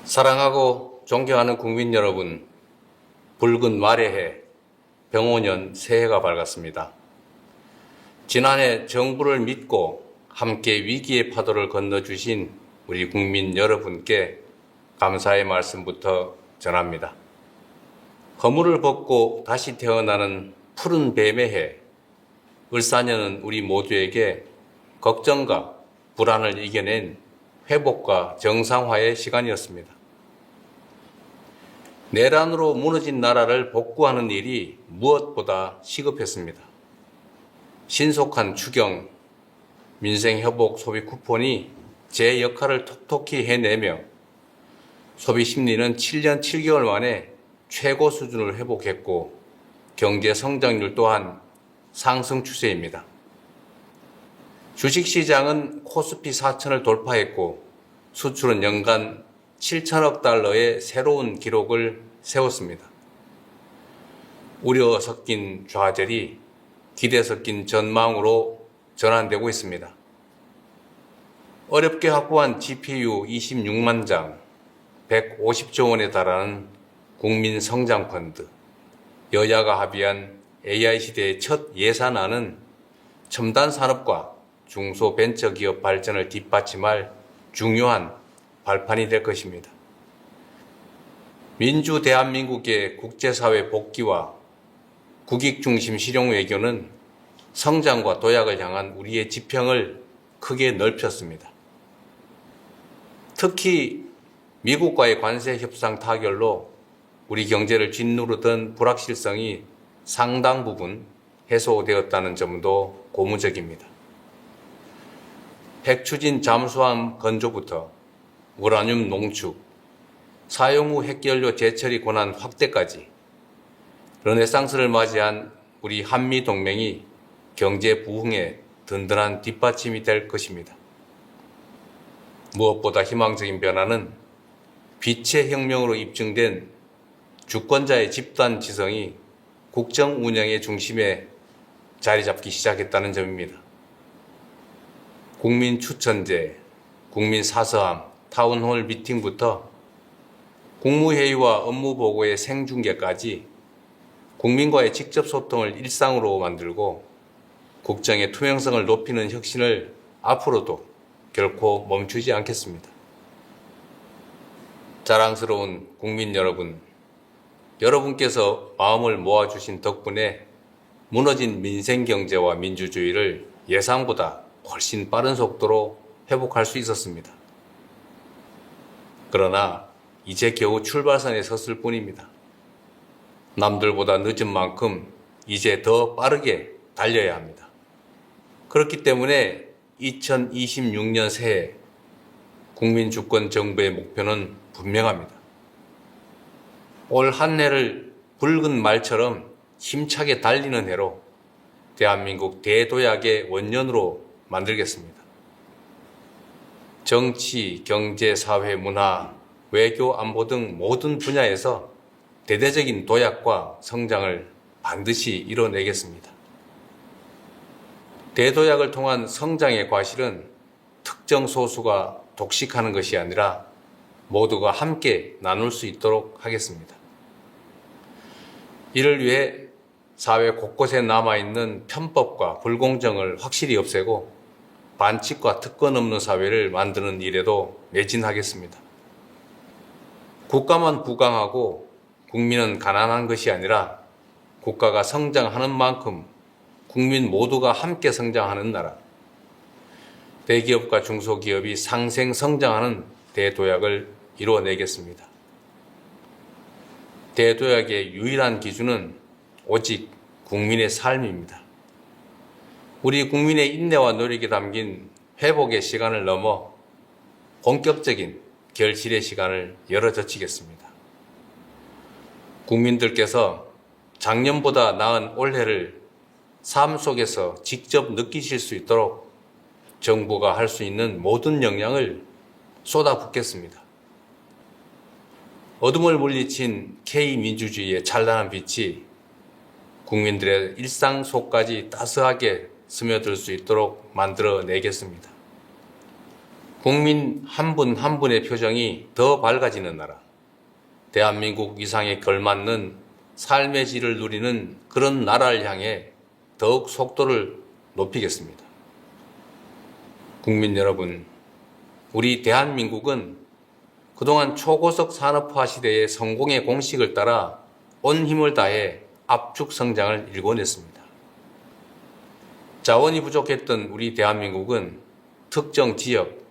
사랑하고 존경하는 국민 여러분, 붉은 말의 해, 병오년 새해가 밝았습니다. 지난해 정부를 믿고 함께 위기의 파도를 건너주신 우리 국민 여러분께 감사의 말씀부터 전합니다. 허물을 벗고 다시 태어나는 푸른 뱀의 해, 을사년은 우리 모두에게 걱정과 불안을 이겨낸 회복과 정상화의 시간이었습니다. 내란으로 무너진 나라를 복구하는 일이 무엇보다 시급했습니다. 신속한 추경, 민생회복 소비 쿠폰이 제 역할을 톡톡히 해내며 소비 심리는 7년 7개월 만에 최고 수준을 회복했고 경제 성장률 또한 상승 추세입니다. 주식시장은 코스피 4천을 돌파했고 수출은 연간 7천억 달러의 새로운 기록을 세웠습니다. 우려 섞인 좌절이 기대 섞인 전망으로 전환되고 있습니다. 어렵게 확보한 GPU 26만 장, 150조 원에 달하는 국민성장펀드, 여야가 합의한 AI 시대의 첫 예산안은 첨단 산업과 중소벤처기업 발전을 뒷받침할 중요한 발판이 될 것입니다. 민주 대한민국의 국제사회 복귀와 국익 중심 실용 외교는 성장과 도약을 향한 우리의 지평을 크게 넓혔습니다. 특히 미국과의 관세 협상 타결로 우리 경제를 짓누르던 불확실성이 상당 부분 해소되었다는 점도 고무적입니다. 핵추진 잠수함 건조부터 우라늄 농축, 사용 후 핵연료 재처리 권한 확대까지 르네상스를 맞이한 우리 한미 동맹이 경제 부흥에 든든한 뒷받침이 될 것입니다. 무엇보다 희망적인 변화는 빛의 혁명으로 입증된 주권자의 집단 지성이 국정 운영의 중심에 자리 잡기 시작했다는 점입니다. 국민 추천제, 국민 사서함, 타운홀 미팅부터 국무회의와 업무보고의 생중계까지 국민과의 직접 소통을 일상으로 만들고 국정의 투명성을 높이는 혁신을 앞으로도 결코 멈추지 않겠습니다. 자랑스러운 국민 여러분, 여러분께서 마음을 모아주신 덕분에 무너진 민생경제와 민주주의를 예상보다 훨씬 빠른 속도로 회복할 수 있었습니다. 그러나 이제 겨우 출발선에 섰을 뿐입니다. 남들보다 늦은 만큼 이제 더 빠르게 달려야 합니다. 그렇기 때문에 2026년 새해 국민주권 정부의 목표는 분명합니다. 올 한 해를 붉은 말처럼 힘차게 달리는 해로 대한민국 대도약의 원년으로 만들겠습니다. 정치, 경제, 사회, 문화, 외교, 안보 등 모든 분야에서 대대적인 도약과 성장을 반드시 이뤄내겠습니다. 대도약을 통한 성장의 과실은 특정 소수가 독식하는 것이 아니라 모두가 함께 나눌 수 있도록 하겠습니다. 이를 위해 사회 곳곳에 남아있는 편법과 불공정을 확실히 없애고 반칙과 특권 없는 사회를 만드는 일에도 매진하겠습니다. 국가만 부강하고 국민은 가난한 것이 아니라 국가가 성장하는 만큼 국민 모두가 함께 성장하는 나라, 대기업과 중소기업이 상생 성장하는 대도약을 이루어내겠습니다. 대도약의 유일한 기준은 오직 국민의 삶입니다. 우리 국민의 인내와 노력이 담긴 회복의 시간을 넘어 본격적인 결실의 시간을 열어젖히겠습니다. 국민들께서 작년보다 나은 올해를 삶 속에서 직접 느끼실 수 있도록 정부가 할 수 있는 모든 역량을 쏟아붓겠습니다. 어둠을 물리친 K민주주의의 찬란한 빛이 국민들의 일상 속까지 따스하게 스며들 수 있도록 만들어내겠습니다. 국민 한 분 한 분의 표정이 더 밝아지는 나라, 대한민국 위상에 걸맞는 삶의 질을 누리는 그런 나라를 향해 더욱 속도를 높이겠습니다. 국민 여러분, 우리 대한민국은 그동안 초고속 산업화 시대의 성공의 공식을 따라 온 힘을 다해 압축 성장을 일궈냈습니다. 자원이 부족했던 우리 대한민국은 특정 지역,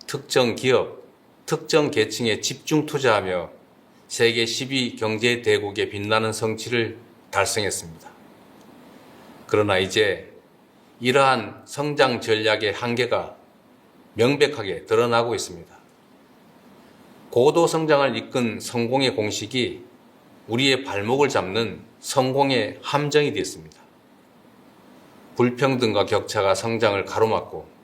특정 기업, 특정 계층에 집중 투자하며 세계 10위 경제 대국의 빛나는 성취를 달성했습니다. 그러나 이제 이러한 성장 전략의 한계가 명백하게 드러나고 있습니다. 고도 성장을 이끈 성공의 공식이 우리의 발목을 잡는 성공의 함정이 되었습니다. 불평등과 격차가 성장을 가로막고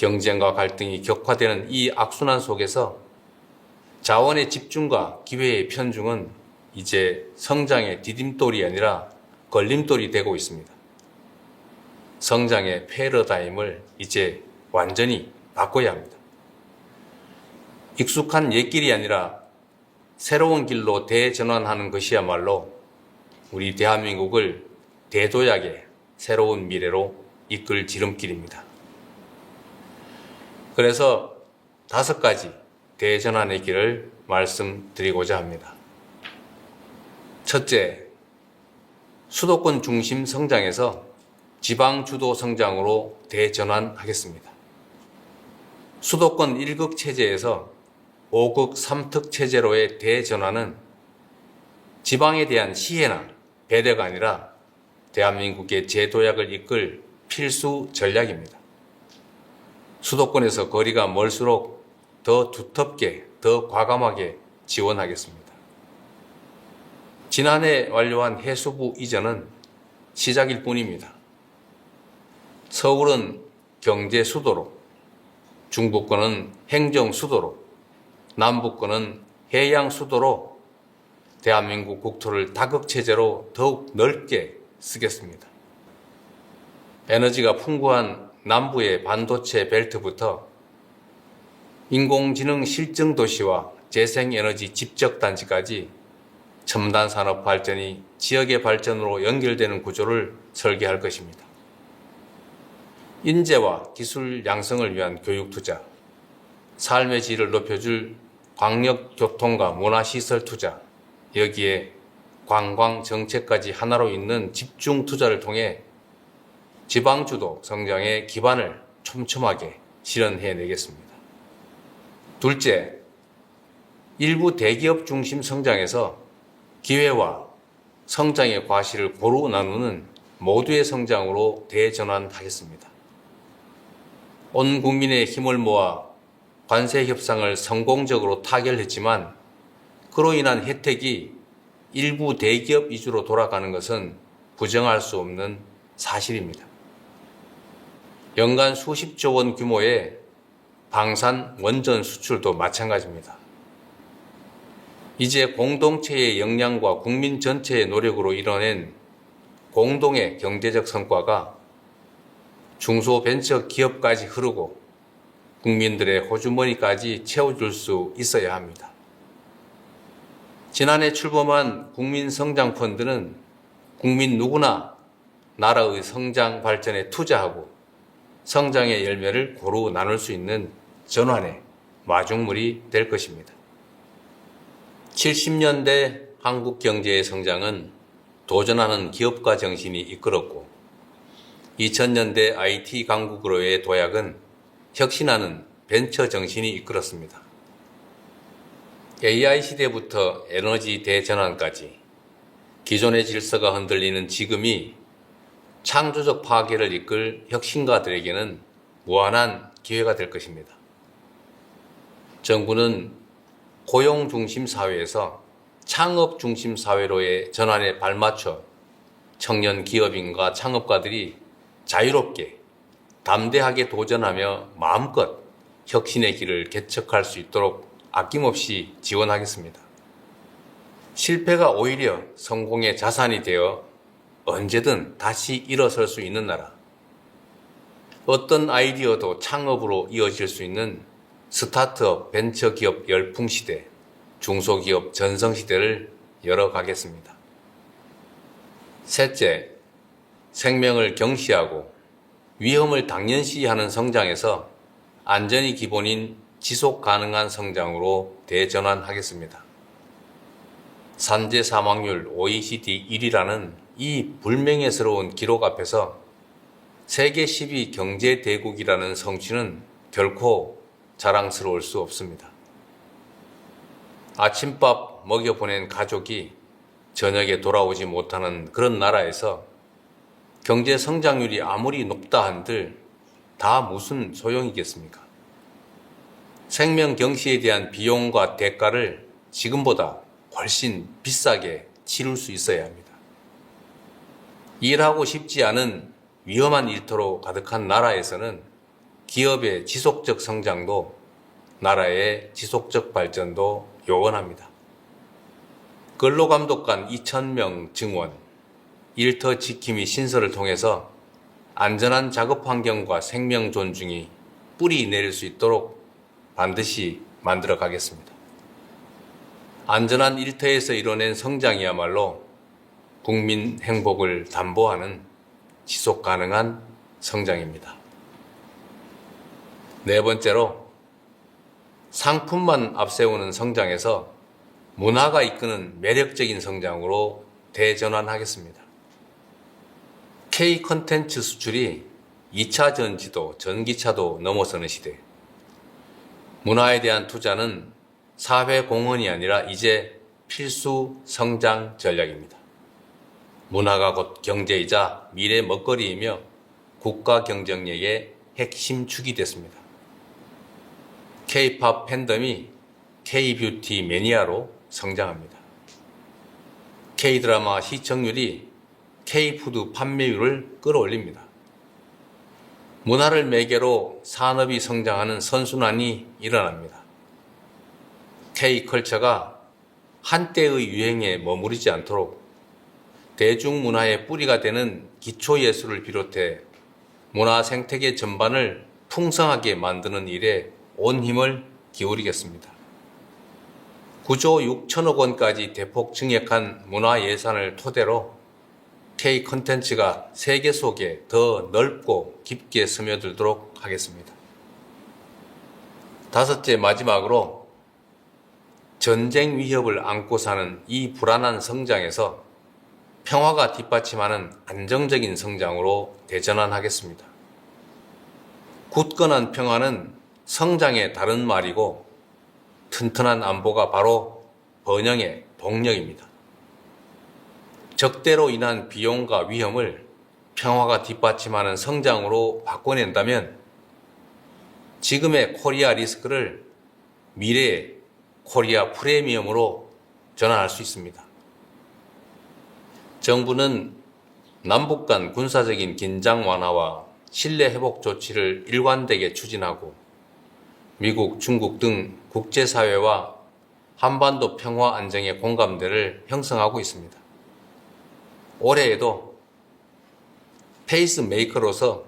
경쟁과 갈등이 격화되는 이 악순환 속에서 자원의 집중과 기회의 편중은 이제 성장의 디딤돌이 아니라 걸림돌이 되고 있습니다. 성장의 패러다임을 이제 완전히 바꿔야 합니다. 익숙한 옛길이 아니라 새로운 길로 대전환하는 것이야말로 우리 대한민국을 대도약의 새로운 미래로 이끌 지름길입니다. 그래서 5가지 대전환의 길을 말씀드리고자 합니다. 첫째, 수도권 중심 성장에서 지방 주도 성장으로 대전환하겠습니다. 수도권 1극 체제에서 5극 3특 체제로의 대전환은 지방에 대한 시혜나 배려가 아니라 대한민국의 재도약을 이끌 필수 전략입니다. 수도권에서 거리가 멀수록 더 두텁게, 더 과감하게 지원하겠습니다. 지난해 완료한 해수부 이전은 시작일 뿐입니다. 서울은 경제 수도로, 중부권은 행정 수도로, 남부권은 해양 수도로 대한민국 국토를 다극체제로 더욱 넓게 쓰겠습니다. 에너지가 풍부한 남부의 반도체 벨트부터 인공지능 실증 도시와 재생에너지 집적단지까지 첨단 산업 발전이 지역의 발전으로 연결되는 구조를 설계할 것입니다. 인재와 기술 양성을 위한 교육 투자, 삶의 질을 높여줄 광역 교통과 문화시설 투자, 여기에 관광 정책까지 하나로 잇는 집중 투자를 통해 지방주도 성장의 기반을 촘촘하게 실현해내겠습니다. 둘째, 일부 대기업 중심 성장에서 기회와 성장의 과실을 고루 나누는 모두의 성장으로 대전환하겠습니다. 온 국민의 힘을 모아 관세 협상을 성공적으로 타결했지만 그로 인한 혜택이 일부 대기업 위주로 돌아가는 것은 부정할 수 없는 사실입니다. 연간 수십조 원 규모의 방산 원전 수출도 마찬가지입니다. 이제 공동체의 역량과 국민 전체의 노력으로 이뤄낸 공동의 경제적 성과가 중소벤처 기업까지 흐르고 국민들의 호주머니까지 채워줄 수 있어야 합니다. 지난해 출범한 국민성장펀드는 국민 누구나 나라의 성장 발전에 투자하고 성장의 열매를 고루 나눌 수 있는 전환의 마중물이 될 것입니다. 70년대 한국 경제의 성장은 도전하는 기업가 정신이 이끌었고 2000년대 IT 강국으로의 도약은 혁신하는 벤처 정신이 이끌었습니다. AI 시대부터 에너지 대전환까지 기존의 질서가 흔들리는 지금이 창조적 파괴를 이끌 혁신가들에게는 무한한 기회가 될 것입니다. 정부는 고용 중심 사회에서 창업 중심 사회로의 전환에 발맞춰 청년 기업인과 창업가들이 자유롭게 담대하게 도전하며 마음껏 혁신의 길을 개척할 수 있도록 아낌없이 지원하겠습니다. 실패가 오히려 성공의 자산이 되어 언제든 다시 일어설 수 있는 나라, 어떤 아이디어도 창업으로 이어질 수 있는 스타트업 벤처기업 열풍시대, 중소기업 전성시대를 열어가겠습니다. 셋째, 생명을 경시하고 위험을 당연시하는 성장에서 안전이 기본인 지속 가능한 성장으로 대전환하겠습니다. 산재 사망률 OECD 1위라는 이 불명예스러운 기록 앞에서 세계 10위 경제 대국이라는 성취는 결코 자랑스러울 수 없습니다. 아침밥 먹여보낸 가족이 저녁에 돌아오지 못하는 그런 나라에서 경제 성장률이 아무리 높다 한들 다 무슨 소용이겠습니까? 생명 경시에 대한 비용과 대가를 지금보다 훨씬 비싸게 치를 수 있어야 합니다. 일하고 싶지 않은 위험한 일터로 가득한 나라에서는 기업의 지속적 성장도 나라의 지속적 발전도 요원합니다. 근로감독관 2,000명 증원, 일터 지킴이 신설을 통해서 안전한 작업 환경과 생명 존중이 뿌리 내릴 수 있도록 반드시 만들어 가겠습니다. 안전한 일터에서 이뤄낸 성장이야말로 국민 행복을 담보하는 지속 가능한 성장입니다. 네 번째로, 상품만 앞세우는 성장에서 문화가 이끄는 매력적인 성장으로 대전환하겠습니다. K 콘텐츠 수출이 2차 전지도 전기차도 넘어서는 시대. 문화에 대한 투자는 사회 공헌이 아니라 이제 필수 성장 전략입니다. 문화가 곧 경제이자 미래 먹거리이며 국가 경쟁력의 핵심 축이 됐습니다. K-팝 팬덤이 K-뷰티 매니아로 성장합니다. K-드라마 시청률이 K-푸드 판매율을 끌어올립니다. 문화를 매개로 산업이 성장하는 선순환이 일어납니다. K-컬처가 한때의 유행에 머무르지 않도록 대중문화의 뿌리가 되는 기초예술을 비롯해 문화 생태계 전반을 풍성하게 만드는 일에 온 힘을 기울이겠습니다. 9조 6천억 원까지 대폭 증액한 문화예산을 토대로 K 콘텐츠가 세계 속에 더 넓고 깊게 스며들도록 하겠습니다. 다섯째, 마지막으로 전쟁 위협을 안고 사는 이 불안한 성장에서 평화가 뒷받침하는 안정적인 성장으로 대전환하겠습니다. 굳건한 평화는 성장의 다른 말이고 튼튼한 안보가 바로 번영의 동력입니다. 적대로 인한 비용과 위험을 평화가 뒷받침하는 성장으로 바꿔낸다면 지금의 코리아 리스크를 미래의 코리아 프리미엄으로 전환할 수 있습니다. 정부는 남북 간 군사적인 긴장 완화와 신뢰 회복 조치를 일관되게 추진하고 미국, 중국 등 국제사회와 한반도 평화 안정의 공감대를 형성하고 있습니다. 올해에도 페이스메이커로서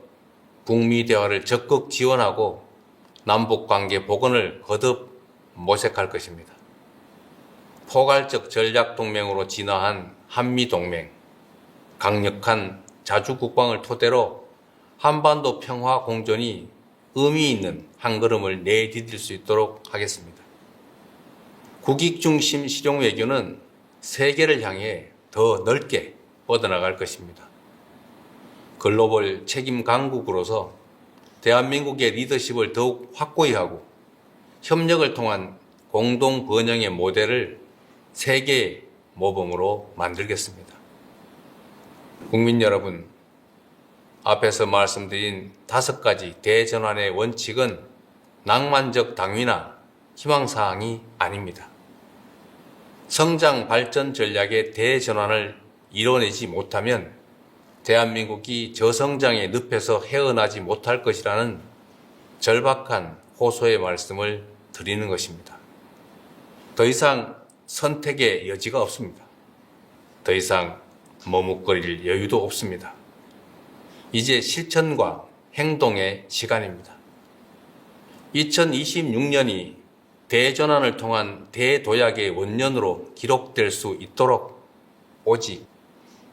북미 대화를 적극 지원하고 남북 관계 복원을 거듭 모색할 것입니다. 포괄적 전략 동맹으로 진화한 한미 동맹, 강력한 자주 국방을 토대로 한반도 평화 공존이 의미 있는 한 걸음을 내디딜 수 있도록 하겠습니다. 국익 중심 실용 외교는 세계를 향해 더 넓게 뻗어나갈 것입니다. 글로벌 책임 강국으로서 대한민국의 리더십을 더욱 확고히 하고 협력을 통한 공동 번영의 모델을 세계의 모범으로 만들겠습니다. 국민 여러분, 앞에서 말씀드린 5가지 대전환의 원칙은 낭만적 당위나 희망사항이 아닙니다. 성장 발전 전략의 대전환을 이뤄내지 못하면 대한민국이 저성장의 늪에서 헤어나지 못할 것이라는 절박한 호소의 말씀을 드리는 것입니다. 더 이상 선택의 여지가 없습니다. 더 이상 머뭇거릴 여유도 없습니다. 이제 실천과 행동의 시간입니다. 2026년이 대전환을 통한 대도약의 원년으로 기록될 수 있도록 오직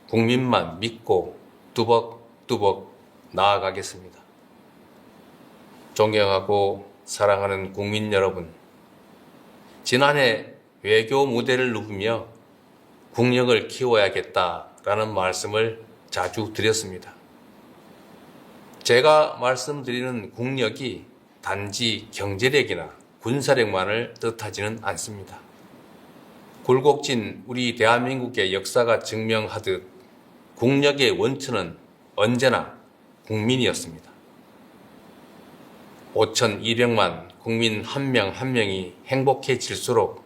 국민만 믿고 뚜벅뚜벅 나아가겠습니다. 존경하고 사랑하는 국민 여러분, 지난해 외교 무대를 누비며 국력을 키워야겠다라는 말씀을 자주 드렸습니다. 제가 말씀드리는 국력이 단지 경제력이나 군사력만을 뜻하지는 않습니다. 굴곡진 우리 대한민국의 역사가 증명하듯 국력의 원천은 언제나 국민이었습니다. 5,200만 국민 한 명 한 명이 행복해질수록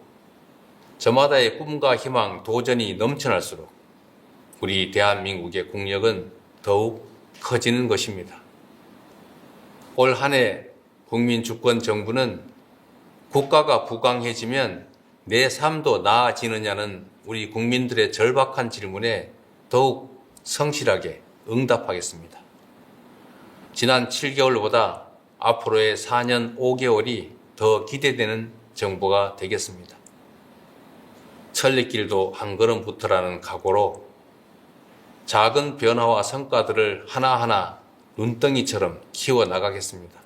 저마다의 꿈과 희망, 도전이 넘쳐날수록 우리 대한민국의 국력은 더욱 커지는 것입니다. 올 한 해 국민주권정부는 국가가 부강해지면 내 삶도 나아지느냐는 우리 국민들의 절박한 질문에 더욱 성실하게 응답하겠습니다. 지난 7개월보다 앞으로의 4년 5개월이 더 기대되는 정부가 되겠습니다. 천리길도 한 걸음부터라는 각오로 작은 변화와 성과들을 하나하나 눈덩이처럼 키워나가겠습니다.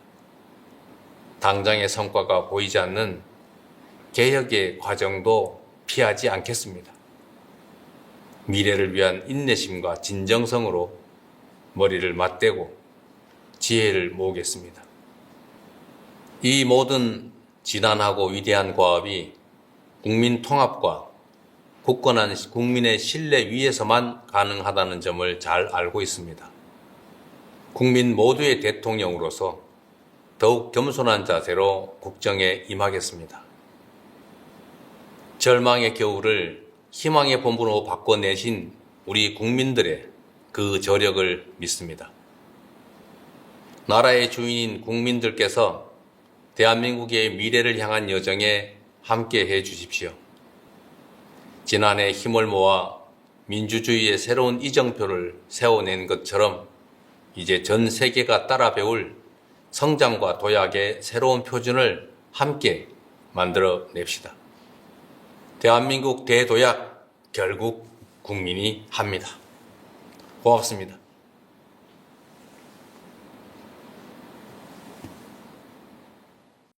당장의 성과가 보이지 않는 개혁의 과정도 피하지 않겠습니다. 미래를 위한 인내심과 진정성으로 머리를 맞대고 지혜를 모으겠습니다. 이 모든 지단하고 위대한 과업이 국민 통합과 굳건한 국민의 신뢰 위에서만 가능하다는 점을 잘 알고 있습니다. 국민 모두의 대통령으로서 더욱 겸손한 자세로 국정에 임하겠습니다. 절망의 겨울을 희망의 봄으로 바꿔내신 우리 국민들의 그 저력을 믿습니다. 나라의 주인인 국민들께서 대한민국의 미래를 향한 여정에 함께 해 주십시오. 지난해 힘을 모아 민주주의의 새로운 이정표를 세워낸 것처럼 이제 전 세계가 따라 배울 성장과 도약의 새로운 표준을 함께 만들어 냅시다. 대한민국 대도약 결국 국민이 합니다. 고맙습니다.